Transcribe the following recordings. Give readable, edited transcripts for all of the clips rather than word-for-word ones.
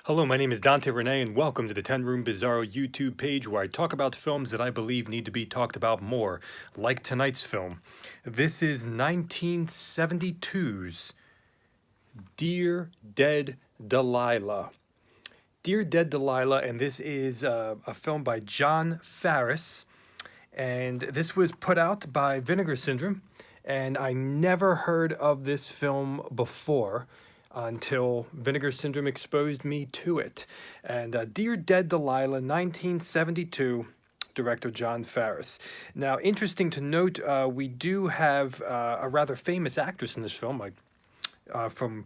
Hello, my name is Dante Renee, and welcome to the 10 Room Bizarro YouTube page where I talk about films that I believe need to be talked about more, like tonight's film. This is 1972's Dear Dead Delilah. Dear Dead Delilah, and this is a film by John Farris, and this was put out by Vinegar Syndrome, and I never heard of this film before until Vinegar Syndrome exposed me to it. And Dear Dead Delilah, 1972, director John Farris. Now, interesting to note, we do have a rather famous actress in this film, from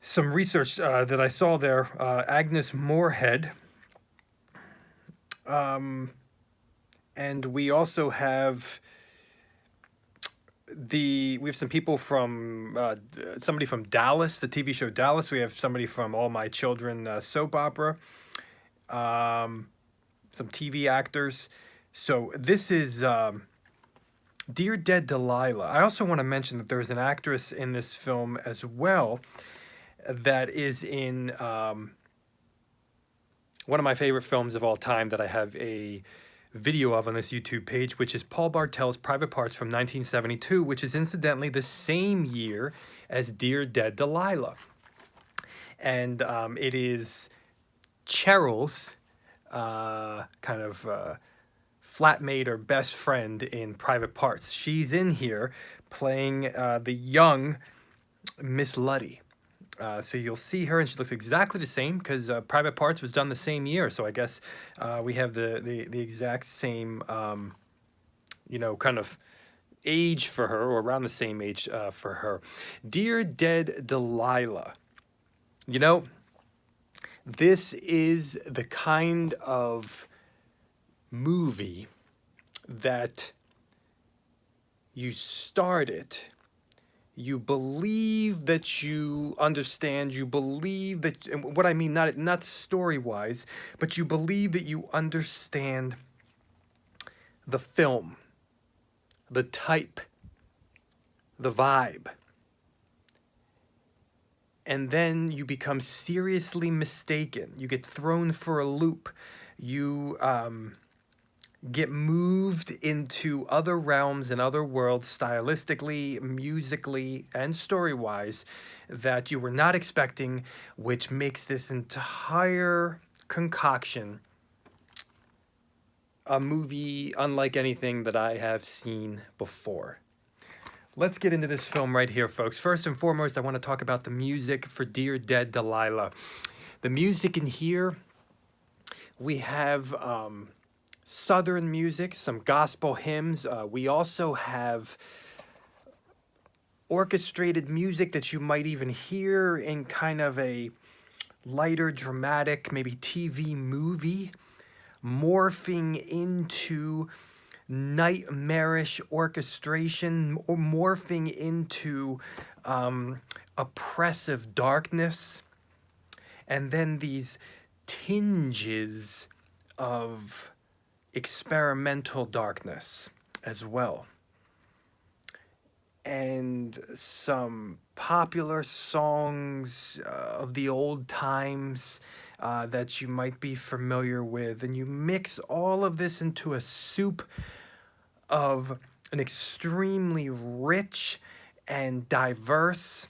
some research that I saw there, Agnes Moorehead. And we also have we have some people from somebody from Dallas, the TV show Dallas. We have somebody from All My Children soap opera, some TV actors. So this is Dear Dead Delilah. I also want to mention that there's an actress in this film as well that is in one of my favorite films of all time that I have a video of on this YouTube page, which is Paul Bartel's Private Parts from 1972, which is incidentally the same year as Dear Dead Delilah. And it is Cheryl's kind of flatmate or best friend in Private Parts. She's in here playing the young Miss Luddy. So you'll see her, and she looks exactly the same because Private Parts was done the same year. So I guess we have the exact same, kind of age for her, or around the same age for her. Dear Dead Delilah. You know, this is the kind of movie that you start it. You believe that you understand, you believe that, and what I mean, not story-wise, but you believe that you understand the film, the type, the vibe. And then you become seriously mistaken. You get thrown for a loop. You get moved into other realms and other worlds, stylistically, musically, and story-wise, that you were not expecting, which makes this entire concoction a movie unlike anything that I have seen before. Let's get into this film right here, folks. First and foremost, I want to talk about the music for Dear Dead Delilah. The music in here, we have Southern music, some gospel hymns. We also have orchestrated music that you might even hear in kind of a lighter, dramatic, maybe TV movie, morphing into nightmarish orchestration, or morphing into oppressive darkness, and then these tinges of experimental darkness as well. And some popular songs of the old times that you might be familiar with. And you mix all of this into a soup of an extremely rich and diverse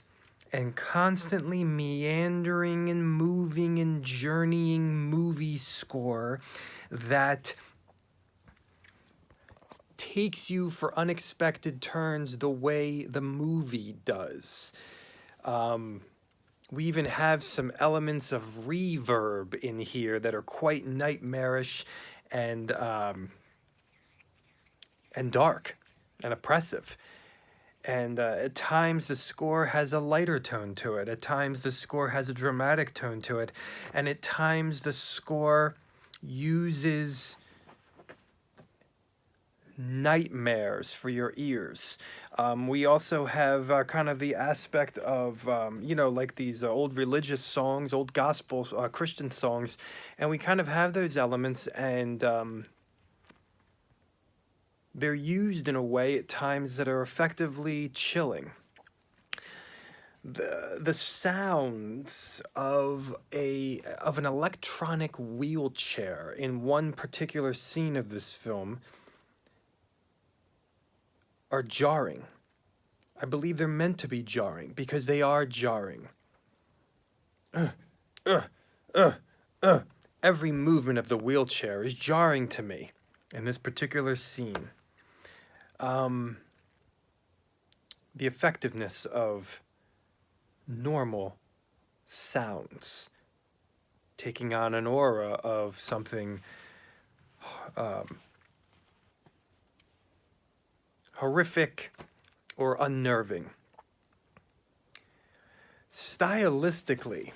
and constantly meandering and moving and journeying movie score that takes you for unexpected turns the way the movie does. We even have some elements of reverb in here that are quite nightmarish and dark and oppressive. And at times the score has a lighter tone to it. At times the score has a dramatic tone to it. And at times the score uses nightmares for your ears. We also have kind of the aspect of, like these old religious songs, old gospel Christian songs, and we kind of have those elements, and they're used in a way at times that are effectively chilling. the sounds of an electronic wheelchair in one particular scene of this film are jarring. I believe they're meant to be jarring because they are jarring. Uh, uh, uh, uh. Every movement of the wheelchair is jarring to me in this particular scene. The effectiveness of normal sounds taking on an aura of something horrific or unnerving. Stylistically,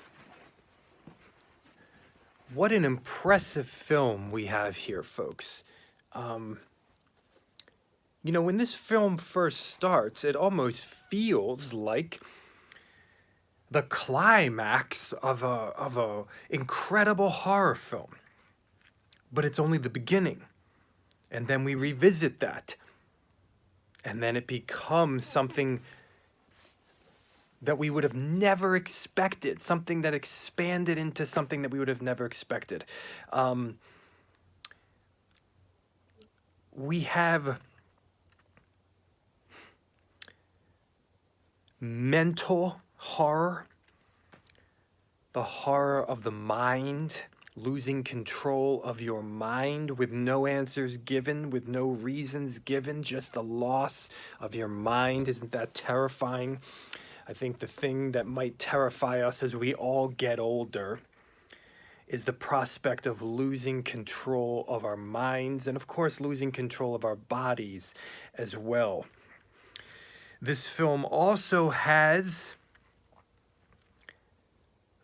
what an impressive film we have here, folks. You know, when this film first starts, it almost feels like the climax of a incredible horror film. But it's only the beginning. And then we revisit that. And then it becomes something that we would have never expected, something that expanded into something that we would have never expected. We have mental horror, the horror of the mind, losing control of your mind with no answers given, with no reasons given, just the loss of your mind. Isn't that terrifying? I think the thing that might terrify us as we all get older is the prospect of losing control of our minds and, of course, losing control of our bodies as well. This film also has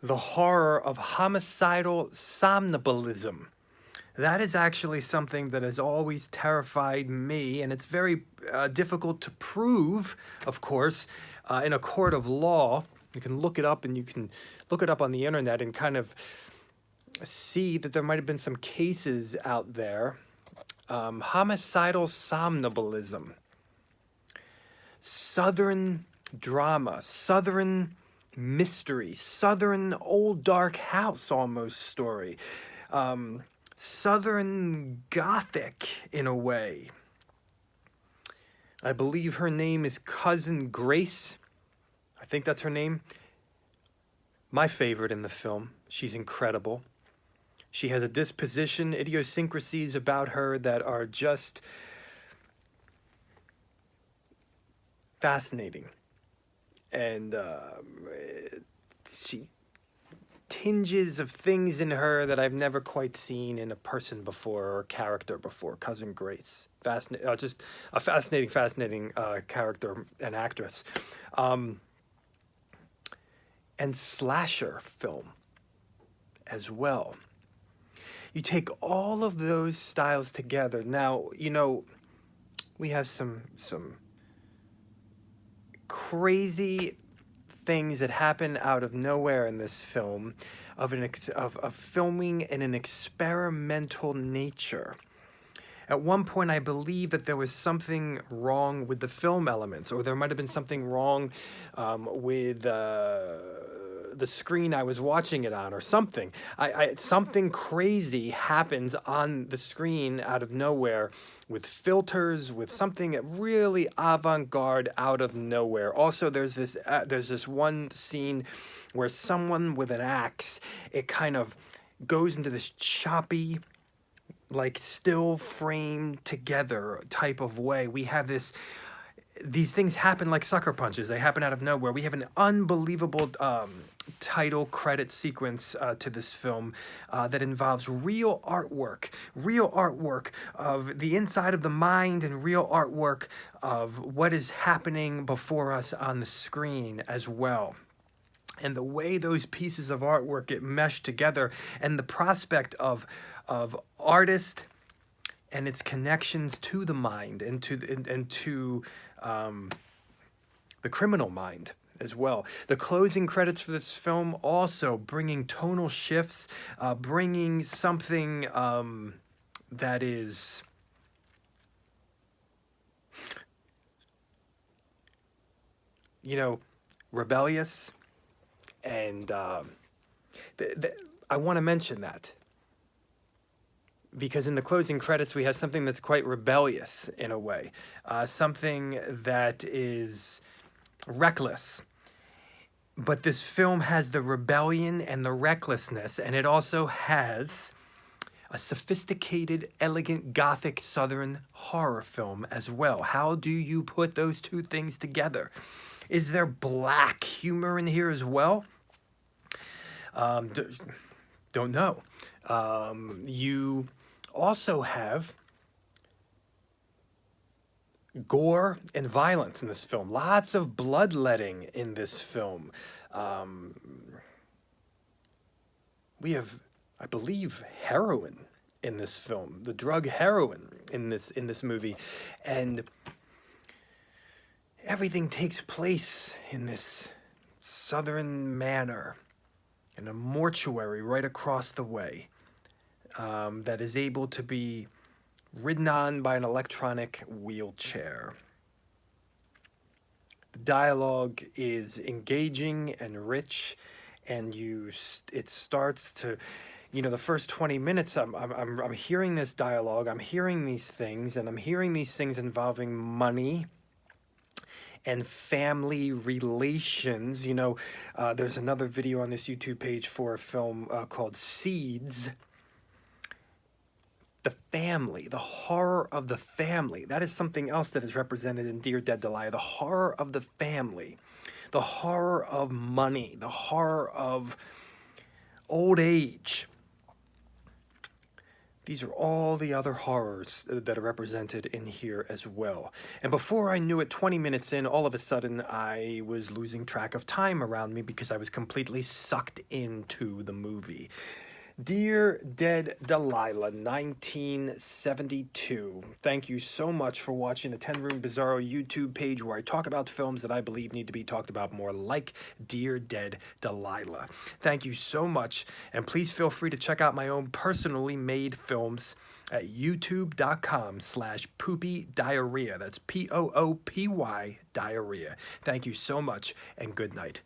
the horror of homicidal somnambulism. That is actually something that has always terrified me, and it's very difficult to prove, of course, in a court of law. You can look it up, and you can look it up on the internet and kind of see that there might have been some cases out there. Homicidal somnambulism. Southern drama, Southern mystery, Southern old dark house almost story. Southern Gothic in a way. I believe her name is Cousin Grace. I think that's her name. My favorite in the film. She's incredible. She has a disposition, idiosyncrasies about her that are just fascinating. And she tinges of things in her that I've never quite seen in a person before or character before. Cousin Grace, just a fascinating character and actress, and slasher film as well. You take all of those styles together. Now, you know, we have some crazy things that happen out of nowhere in this film of filming in an experimental nature. At one point, I believe that there was something wrong with the film elements, or there might have been something wrong with the screen I was watching it on, or something. Something crazy happens on the screen out of nowhere, with filters, with something really avant-garde out of nowhere. Also, there's this one scene where someone with an axe, it kind of goes into this choppy, like still framed together type of way. We have these things happen like sucker punches. They happen out of nowhere. We have an unbelievable title credit sequence to this film that involves real artwork of the inside of the mind and real artwork of what is happening before us on the screen as well. And the way those pieces of artwork get meshed together, and the prospect of artist and its connections to the mind and to the criminal mind as well. The closing credits for this film also bringing tonal shifts, bringing something that is rebellious, and I want to mention that because in the closing credits we have something that's quite rebellious in a way, something that is reckless. But this film has the rebellion and the recklessness, and it also has a sophisticated, elegant, gothic Southern horror film as well. How do you put those two things together? Is there black humor in here as well? Don't know. You also have gore and violence in this film. Lots of bloodletting in this film. We have, I believe, heroin in this film. The drug heroin in this movie, and everything takes place in this Southern manor, in a mortuary right across the way, that is able to be ridden on by an electronic wheelchair. The dialogue is engaging and rich, and it starts to, the first 20 minutes I'm hearing this dialogue, I'm hearing these things, and I'm hearing these things involving money and family relations. There's another video on this YouTube page for a film called Seeds. The family, the horror of the family. That is something else that is represented in Dear Dead Delilah. The horror of the family, the horror of money, the horror of old age. These are all the other horrors that are represented in here as well. And before I knew it, 20 minutes in, all of a sudden I was losing track of time around me because I was completely sucked into the movie. Dear Dead Delilah, 1972. Thank you so much for watching the 10 Room Bizarro YouTube page where I talk about films that I believe need to be talked about more, like Dear Dead Delilah. Thank you so much, and please feel free to check out my own personally made films at youtube.com/poopy diarrhea. That's POOPY diarrhea. Thank you so much, and good night.